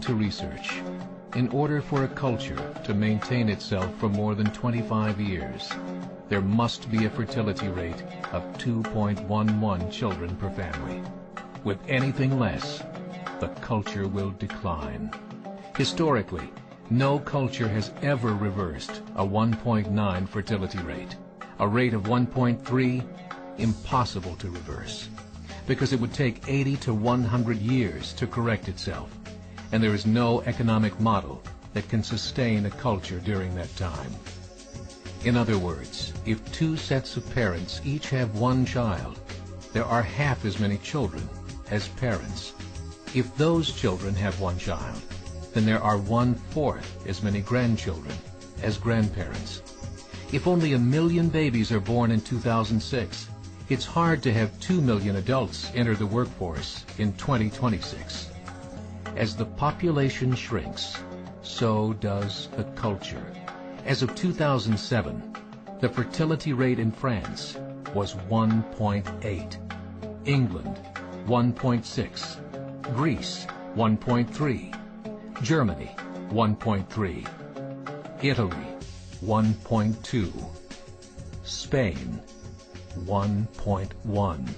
to research, in order for a culture to maintain itself for more than 25 years, there must be a fertility rate of 2.11 children per family. With anything less, the culture will decline. Historically, no culture has ever reversed a 1.9 fertility rate. A rate of 1.3, impossible to reverse, because it would take 80 to 100 years to correct itself, and there is no economic model that can sustain a culture during that time. In other words, if two sets of parents each have one child, there are half as many children as parents. If those children have one child, then there are 1/4 as many grandchildren as grandparents. If only 1 million babies are born in 2006, it's hard to have 2 million adults enter the workforce in 2026. As the population shrinks, so does the culture. As of 2007, the fertility rate in France was 1.8, England 1.6, Greece 1.3, Germany 1.3, Italy 1.2, Spain 1.1.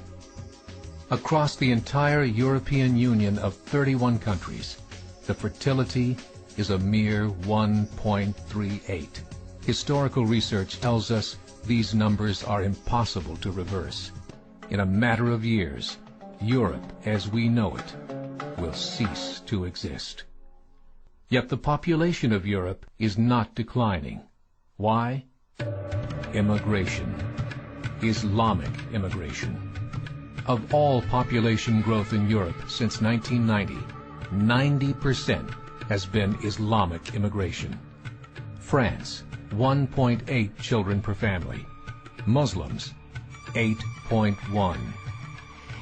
Across the entire European Union of 31 countries, the fertility is a mere 1.38. Historical research tells us these numbers are impossible to reverse. In a matter of years, Europe as we know it will cease to exist. Yet the population of Europe is not declining. Why? Immigration. Islamic immigration. Of all population growth in Europe since 1990, 90% has been Islamic immigration. France, 1.8 children per family. Muslims, 8.1.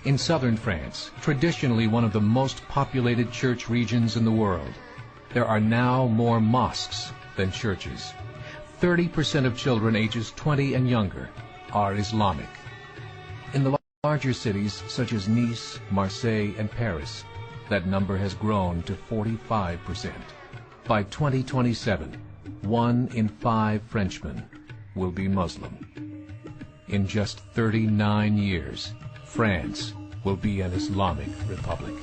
In southern France, traditionally one of the most populated church regions in the world, there are now more mosques than churches. 30% of children ages 20 and younger are Islamic. In the larger cities such as Nice, Marseille, and Paris, that number has grown to 45%. By 2027, 1 in 5 Frenchmen will be Muslim. In just 39 years, France will be an Islamic republic.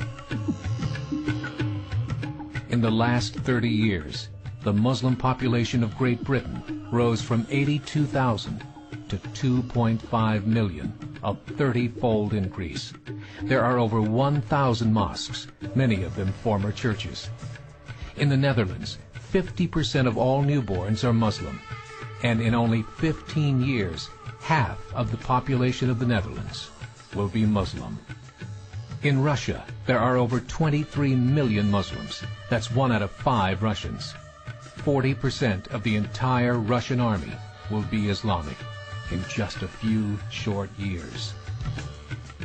In the last 30 years, the Muslim population of Great Britain rose from 82,000 to 2.5 million, a 30-fold increase. There are over 1,000 mosques, many of them former churches. In the Netherlands, 50% of all newborns are Muslim, and in only 15 years, half of the population of the Netherlands will be Muslim. In Russia, there are over 23 million Muslims. That's 1 out of 5 Russians. 40% of the entire Russian army will be Islamic in just a few short years.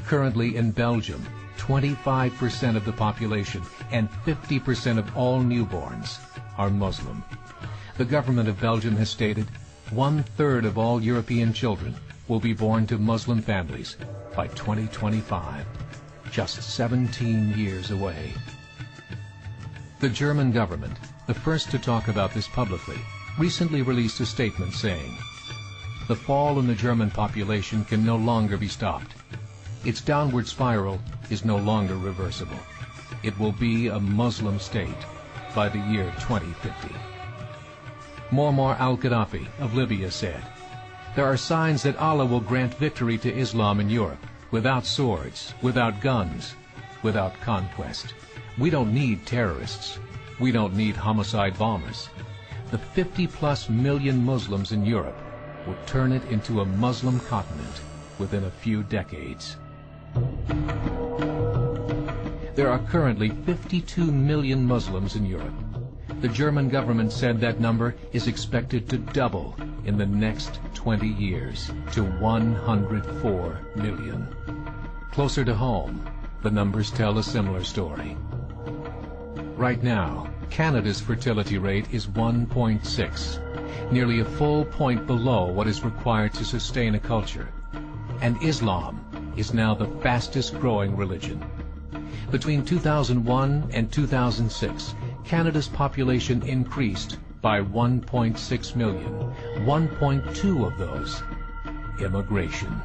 Currently in Belgium, 25% of the population and 50% of all newborns are Muslim. The government of Belgium has stated 1/3 of all European children will be born to Muslim families by 2025, just 17 years away. The German government, the first to talk about this publicly, recently released a statement saying, "The fall in the German population can no longer be stopped. Its downward spiral is no longer reversible. It will be a Muslim state by the year 2050. Muammar al-Gaddafi of Libya said, "There are signs that Allah will grant victory to Islam in Europe, without swords, without guns, without conquest. We don't need terrorists. We don't need homicide bombers. The 50+ million Muslims in Europe will turn it into a Muslim continent within a few decades." There are currently 52 million Muslims in Europe. The German government said that number is expected to double in the next 20 years to 104 million. Closer to home, the numbers tell a similar story. Right now, Canada's fertility rate is 1.6, nearly a full point below what is required to sustain a culture. And Islam is now the fastest growing religion. Between 2001 and 2006, Canada's population increased by 1.6 million, 1.2 of those immigration.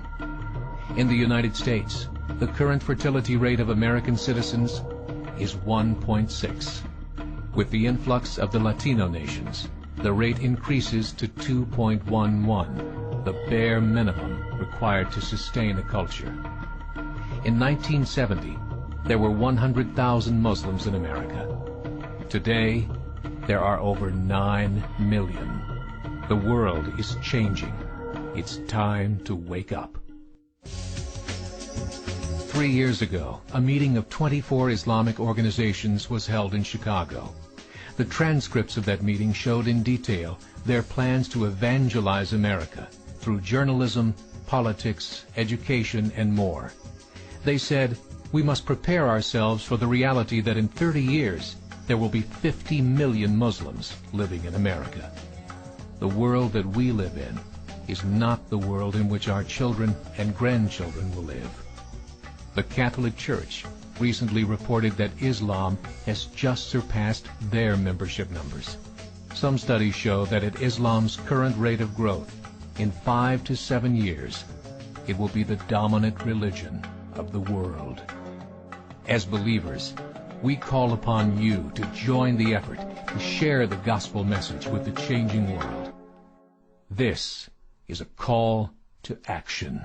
In the United States, the current fertility rate of American citizens is 1.6. With the influx of the Latino nations, the rate increases to 2.11, the bare minimum required to sustain a culture. In 1970, there were 100,000 Muslims in America. Today, there are over 9 million. The world is changing. It's time to wake up. 3 years ago, a meeting of 24 Islamic organizations was held in Chicago. The transcripts of that meeting showed in detail their plans to evangelize America through journalism, politics, education, and more. They said, we must prepare ourselves for the reality that in 30 years, there will be 50 million Muslims living in America. The world that we live in is not the world in which our children and grandchildren will live. The Catholic Church recently reported that Islam has just surpassed their membership numbers. Some studies show that at Islam's current rate of growth, in 5 to 7 years, it will be the dominant religion of the world. As believers, we call upon you to join the effort to share the gospel message with the changing world. This is a call to action.